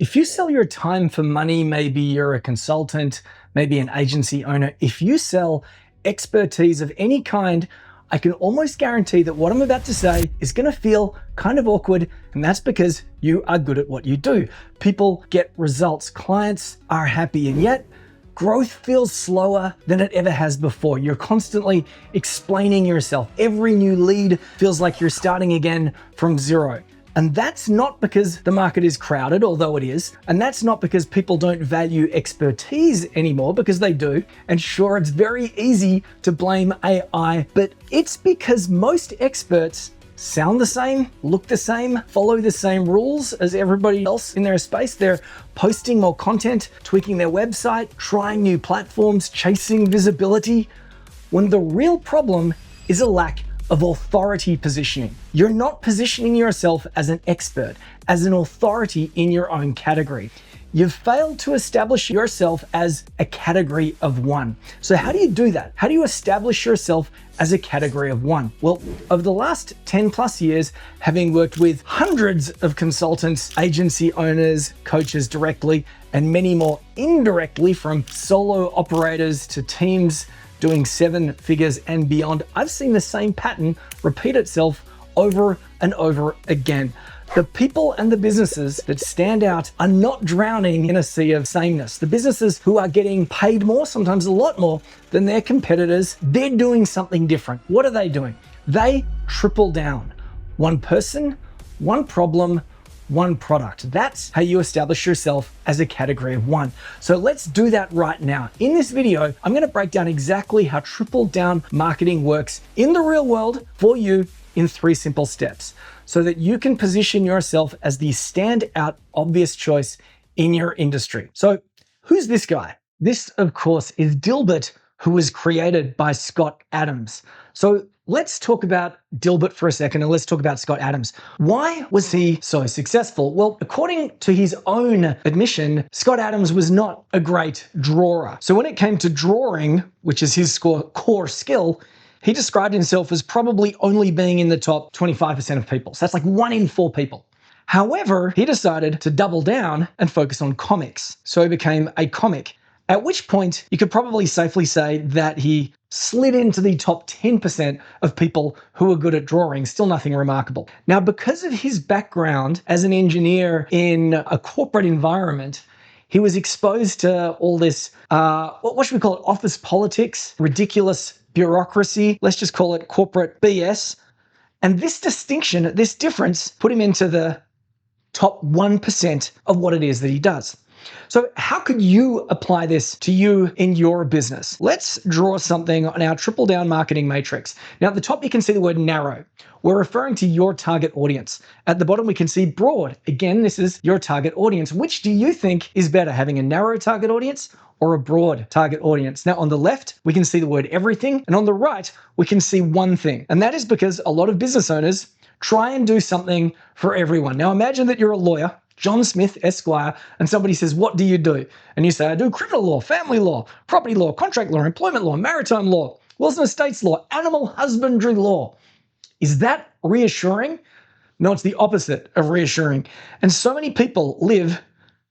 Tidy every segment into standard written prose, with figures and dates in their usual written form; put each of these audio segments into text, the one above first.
If you sell your time for money, maybe you're a consultant, maybe an agency owner, if you sell expertise of any kind, I can almost guarantee that what I'm about to say is going to feel kind of awkward, and that's because you are good at what you do. People get results, clients are happy, and yet growth feels slower than it ever has before. You're constantly explaining yourself. Every new lead feels like you're starting again from zero. And that's not because the market is crowded, although it is. And that's not because people don't value expertise anymore, because they do. And sure, it's very easy to blame AI, but it's because most experts sound the same, look the same, follow the same rules as everybody else in their space. They're posting more content, tweaking their website, trying new platforms, chasing visibility, when the real problem is a lack of authority positioning. You're not positioning yourself as an expert, as an authority in your own category. You've failed to establish yourself as a category of one. So how do you do that? How do you establish yourself as a category of one? Well, over the last 10 plus years, having worked with hundreds of consultants, agency owners, coaches directly, and many more indirectly, from solo operators to teams doing 7 figures and beyond, I've seen the same pattern repeat itself over and over again. The people and the businesses that stand out are not drowning in a sea of sameness. The businesses who are getting paid more, sometimes a lot more, than their competitors, they're doing something different. What are they doing? They triple down. One person, one problem, one product. That's how you establish yourself as a category of one. So let's do that right now. In this video, I'm going to break down exactly how triple down marketing works in the real world for you in 3 simple steps, so that you can position yourself as the standout, obvious choice in your industry. So who's this guy? This, of course, is Dilbert, who was created by Scott Adams. So let's talk about Dilbert for a second, and let's talk about Scott Adams. Why was he so successful? Well, according to his own admission, Scott Adams was not a great drawer. So when it came to drawing, which is his core skill, he described himself as probably only being in the top 25% of people. So that's like 1 in 4 people. However, he decided to double down and focus on comics. So he became a comic, at which point you could probably safely say that he slid into the top 10% of people who are good at drawing. Still nothing remarkable. Now, because of his background as an engineer in a corporate environment, he was exposed to all this, what should we call it? Office politics, ridiculous bureaucracy. Let's just call it corporate BS. And this distinction, this difference, put him into the top 1% of what it is that he does. So how could you apply this to you in your business? Let's draw something on our triple down marketing matrix. Now at the top, you can see the word narrow. We're referring to your target audience. At the bottom, we can see broad. Again, this is your target audience. Which do you think is better, having a narrow target audience or a broad target audience? Now on the left, we can see the word everything. And on the right, we can see one thing. And that is because a lot of business owners try and do something for everyone. Now imagine that you're a lawyer, John Smith, Esquire, and somebody says, what do you do? And you say, I do criminal law, family law, property law, contract law, employment law, maritime law, wills and estates law, animal husbandry law. Is that reassuring? No, it's the opposite of reassuring. And so many people live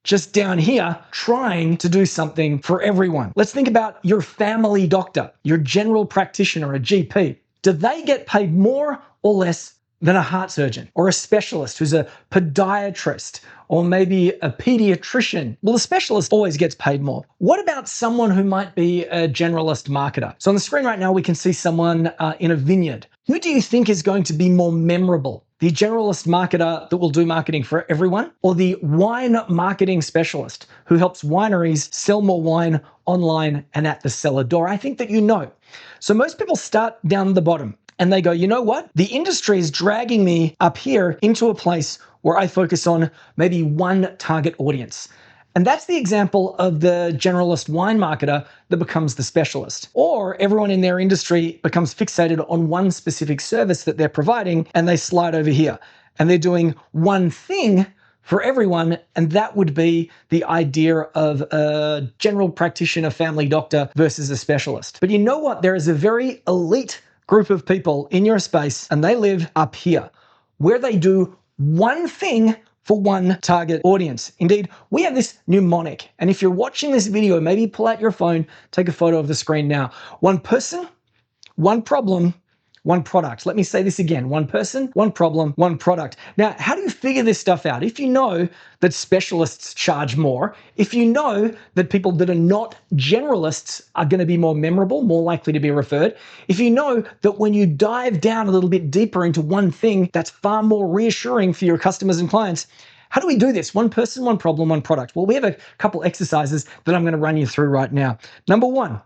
just down here trying to do something for everyone. Let's think about your family doctor, your general practitioner, a GP. Do they get paid more or less than a heart surgeon or a specialist who's a podiatrist or maybe a pediatrician? Well, the specialist always gets paid more. What about someone who might be a generalist marketer? So on the screen right now, we can see someone in a vineyard. Who do you think is going to be more memorable? The generalist marketer that will do marketing for everyone, or the wine marketing specialist who helps wineries sell more wine online and at the cellar door? I think that you know. So most people start down the bottom and they go, you know what? The industry is dragging me up here into a place where I focus on maybe one target audience. And that's the example of the generalist wine marketer that becomes the specialist. Or everyone in their industry becomes fixated on one specific service that they're providing and they slide over here. And they're doing one thing for everyone, and that would be the idea of a general practitioner, family doctor versus a specialist. But you know what? There is a very elite group of people in your space, and they live up here, where they do one thing for one target audience. Indeed, we have this mnemonic. And if you're watching this video, maybe pull out your phone, take a photo of the screen now. One person, one problem, one product. Let me say this again. One person, one problem, one product. Now, how do you figure this stuff out? If you know that specialists charge more, if you know that people that are not generalists are going to be more memorable, more likely to be referred, if you know that when you dive down a little bit deeper into one thing, that's far more reassuring for your customers and clients. How do we do this? One person, one problem, one product. Well, we have a couple exercises that I'm going to run you through right now. Number one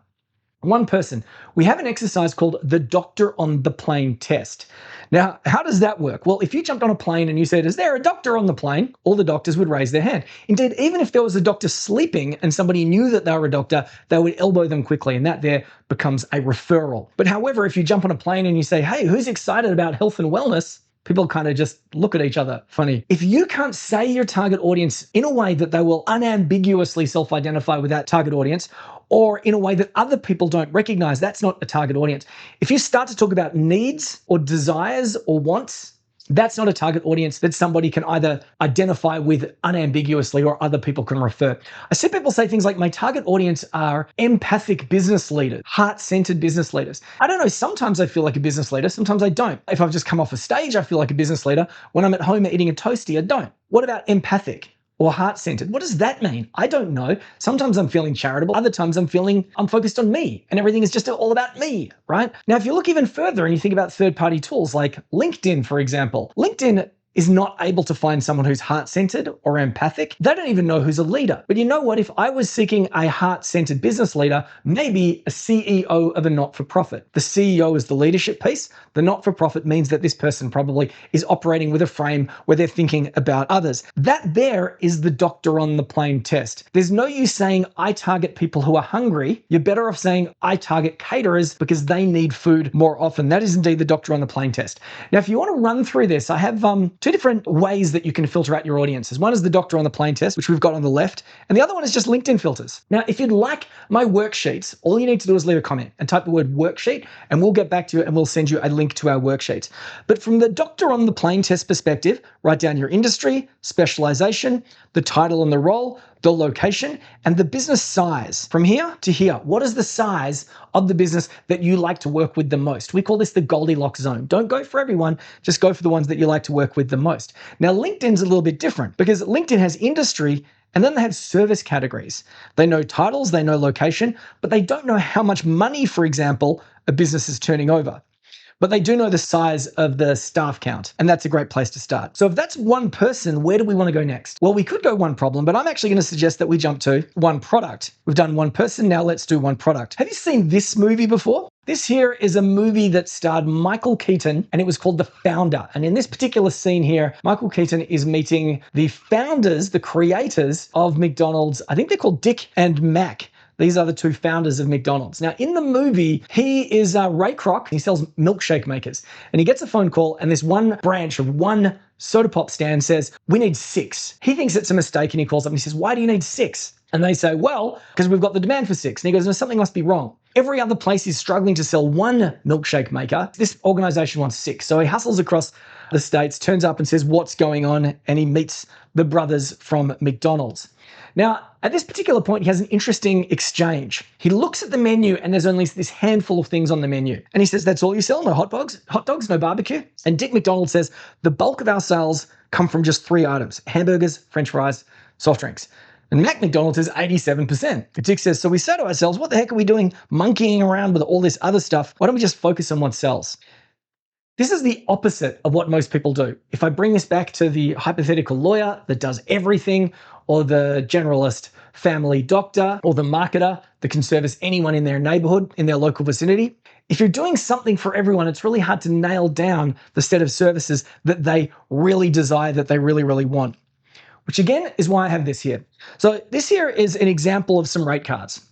person. We have an exercise called the doctor on the plane test. Now, how does that work? Well, if you jumped on a plane and you said, is there a doctor on the plane? All the doctors would raise their hand. Indeed, even if there was a doctor sleeping and somebody knew that they were a doctor, they would elbow them quickly, and that there becomes a referral. But however, if you jump on a plane and you say, hey, who's excited about health and wellness? People kind of just look at each other funny. If you can't say your target audience in a way that they will unambiguously self-identify with that target audience, or in a way that other people don't recognize, that's not a target audience. If you start to talk about needs or desires or wants, that's not a target audience that somebody can either identify with unambiguously or other people can refer. I see people say things like, my target audience are empathic business leaders, heart-centered business leaders. I don't know, sometimes I feel like a business leader, sometimes I don't. If I've just come off a stage, I feel like a business leader. When I'm at home eating a toastie, I don't. What about empathic or heart-centered? What does that mean? I don't know. Sometimes I'm feeling charitable. Other times I'm focused on me and everything is just all about me, right? Now, if you look even further and you think about third-party tools like LinkedIn, for example, LinkedIn is not able to find someone who's heart-centered or empathic. They don't even know who's a leader. But you know what? If I was seeking a heart-centered business leader, maybe a CEO of a not-for-profit. The CEO is the leadership piece. The not-for-profit means that this person probably is operating with a frame where they're thinking about others. That there is the doctor on the plane test. There's no use saying, I target people who are hungry. You're better off saying, I target caterers because they need food more often. That is indeed the doctor on the plane test. Now, if you want to run through this, I have two different ways that you can filter out your audiences. One is the doctor on the plane test, which we've got on the left, and the other one is just LinkedIn filters. Now, if you'd like my worksheets, all you need to do is leave a comment and type the word worksheet, and we'll get back to you and we'll send you a link to our worksheets. But from the doctor on the plane test perspective, write down your industry, specialization, the title and the role, the location, and the business size. From here to here, what is the size of the business that you like to work with the most? We call this the Goldilocks zone. Don't go for everyone, just go for the ones that you like to work with the most. Now, LinkedIn's a little bit different because LinkedIn has industry and then they have service categories. They know titles, they know location, but they don't know how much money, for example, a business is turning over. But they do know the size of the staff count, and that's a great place to start. So if that's one person, where do we want to go next? Well, we could go one problem, but I'm actually going to suggest that we jump to one product. We've done one person, now let's do one product. Have you seen this movie before? This here is a movie that starred Michael Keaton, and it was called The Founder. And in this particular scene here, Michael Keaton is meeting the founders, the creators of McDonald's. I think they're called Dick and Mac. These are the two founders of McDonald's. Now, in the movie, he is Ray Kroc. He sells milkshake makers. And he gets a phone call, and this one branch of one soda pop stand says, we need 6. He thinks it's a mistake, and he calls up and he says, why do you need 6? And they say, well, because we've got the demand for 6. And he goes, no, something must be wrong. Every other place is struggling to sell one milkshake maker. This organization wants 6. So he hustles across the states, turns up and says, what's going on? And he meets the brothers from McDonald's. Now, at this particular point, he has an interesting exchange. He looks at the menu and there's only this handful of things on the menu. And he says, that's all you sell? No hot dogs, no barbecue? And Dick McDonald says, the bulk of our sales come from just 3 items: hamburgers, French fries, soft drinks. And Mac McDonald says 87%. Dick says, so we say to ourselves, what the heck are we doing monkeying around with all this other stuff? Why don't we just focus on what sells? This is the opposite of what most people do. If I bring this back to the hypothetical lawyer that does everything, or the generalist family doctor, or the marketer that can service anyone in their neighborhood, in their local vicinity, if you're doing something for everyone, it's really hard to nail down the set of services that they really desire, that they really, really want. Which again is why I have this here. So this here is an example of some rate cards.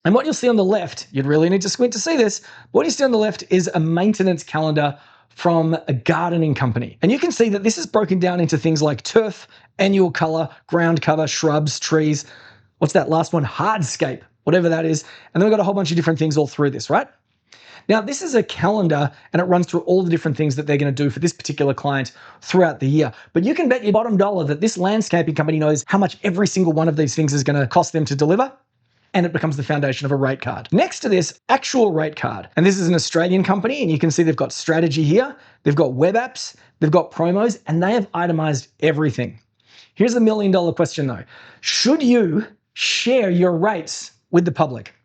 And what you'll see on the left, you'd really need to squint to see this, but what you see on the left is a maintenance calendar from a gardening company. And you can see that this is broken down into things like turf, annual color, ground cover, shrubs, trees. What's that last one? Hardscape, whatever that is. And then we've got a whole bunch of different things all through this, right? Now, this is a calendar and it runs through all the different things that they're going to do for this particular client throughout the year. But you can bet your bottom dollar that this landscaping company knows how much every single one of these things is going to cost them to deliver, and it becomes the foundation of a rate card. Next to this, actual rate card. And this is an Australian company, and you can see they've got strategy here, they've got web apps, they've got promos, and they have itemized everything. Here's the $1 million question though. Should you share your rates with the public?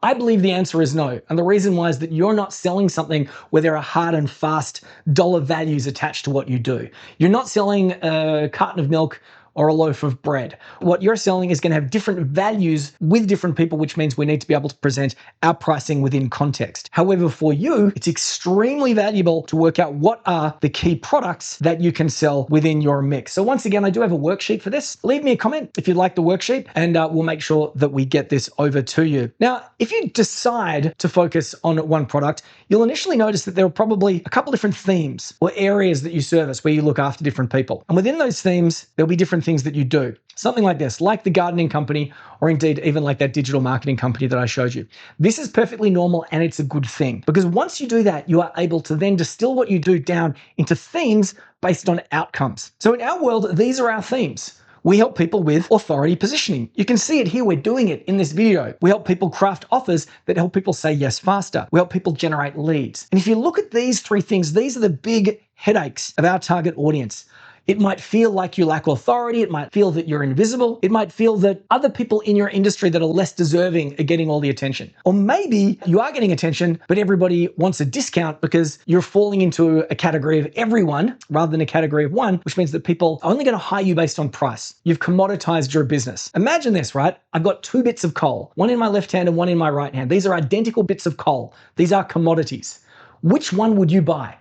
I believe the answer is no. And the reason why is that you're not selling something where there are hard and fast dollar values attached to what you do. You're not selling a carton of milk or a loaf of bread. What you're selling is going to have different values with different people, which means we need to be able to present our pricing within context. However, for you, it's extremely valuable to work out what are the key products that you can sell within your mix. So once again, I do have a worksheet for this. Leave me a comment if you'd like the worksheet, and we'll make sure that we get this over to you. Now, if you decide to focus on one product, you'll initially notice that there are probably a couple different themes or areas that you service where you look after different people. And within those themes, there'll be different things that you do. Something like this, like the gardening company, or indeed even like that digital marketing company that I showed you. This is perfectly normal and it's a good thing, because once you do that, you are able to then distill what you do down into themes based on outcomes. So in our world, these are our themes. We help people with authority positioning. You can see it here, we're doing it in this video. We help people craft offers that help people say yes faster. We help people generate leads. And if you look at these three things, these are the big headaches of our target audience. It might feel like you lack authority. It might feel that you're invisible. It might feel that other people in your industry that are less deserving are getting all the attention. Or maybe you are getting attention, but everybody wants a discount because you're falling into a category of everyone rather than a category of one, which means that people are only going to hire you based on price. You've commoditized your business. Imagine this, right? I've got two bits of coal, one in my left hand and one in my right hand. These are identical bits of coal. These are commodities. Which one would you buy?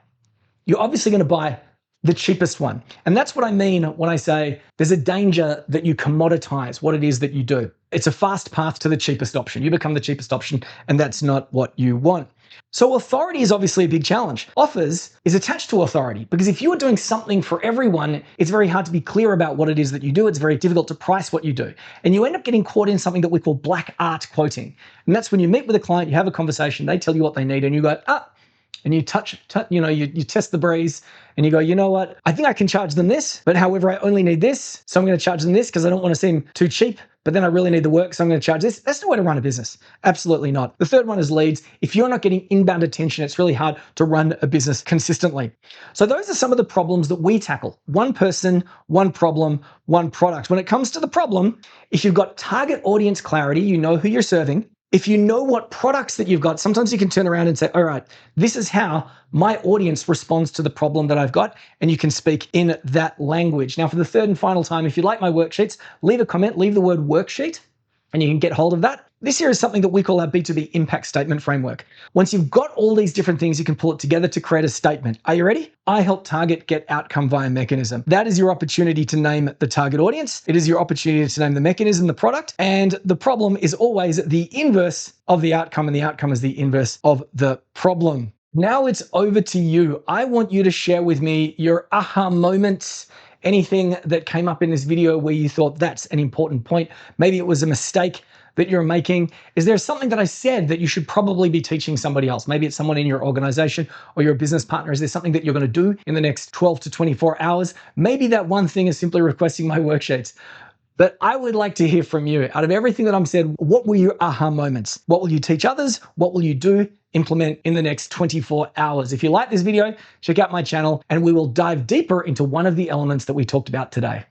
You're obviously going to buy the cheapest one. And that's what I mean when I say there's a danger that you commoditize what it is that you do. It's a fast path to the cheapest option. You become the cheapest option, and that's not what you want. So authority is obviously a big challenge. Offers is attached to authority, because if you are doing something for everyone, it's very hard to be clear about what it is that you do. It's very difficult to price what you do. And you end up getting caught in something that we call black art quoting. And that's when you meet with a client, you have a conversation, they tell you what they need, and you go, and you you test the breeze and you go, you know what? I think I can charge them this, but however, I only need this. So I'm going to charge them this because I don't want to seem too cheap, but then I really need the work. So I'm going to charge this. That's the way to run a business. Absolutely not. The third one is leads. If you're not getting inbound attention, it's really hard to run a business consistently. So those are some of the problems that we tackle. One person, one problem, one product. When it comes to the problem, if you've got target audience clarity, you know who you're serving. If you know what products that you've got, sometimes you can turn around and say, all right, this is how my audience responds to the problem that I've got, and you can speak in that language. Now, for the third and final time, if you like my worksheets, leave a comment, leave the word worksheet, and you can get hold of that. This here is something that we call our B2B Impact Statement framework. Once you've got all these different things, you can pull it together to create a statement. Are you ready? I help target get outcome via mechanism. That is your opportunity to name the target audience. It is your opportunity to name the mechanism, the product, and the problem is always the inverse of the outcome, and the outcome is the inverse of the problem. Now it's over to you. I want you to share with me your aha moments, anything that came up in this video where you thought that's an important point. Maybe it was a mistake that you're making. Is there something that I said that you should probably be teaching somebody else? Maybe it's someone in your organization or your business partner. Is there something that you're going to do in the next 12 to 24 hours? Maybe that one thing is simply requesting my worksheets. But I would like to hear from you. Out of everything that I've said, what were your aha moments? What will you teach others? What will you do, implement in the next 24 hours? If you like this video, check out my channel and we will dive deeper into one of the elements that we talked about today.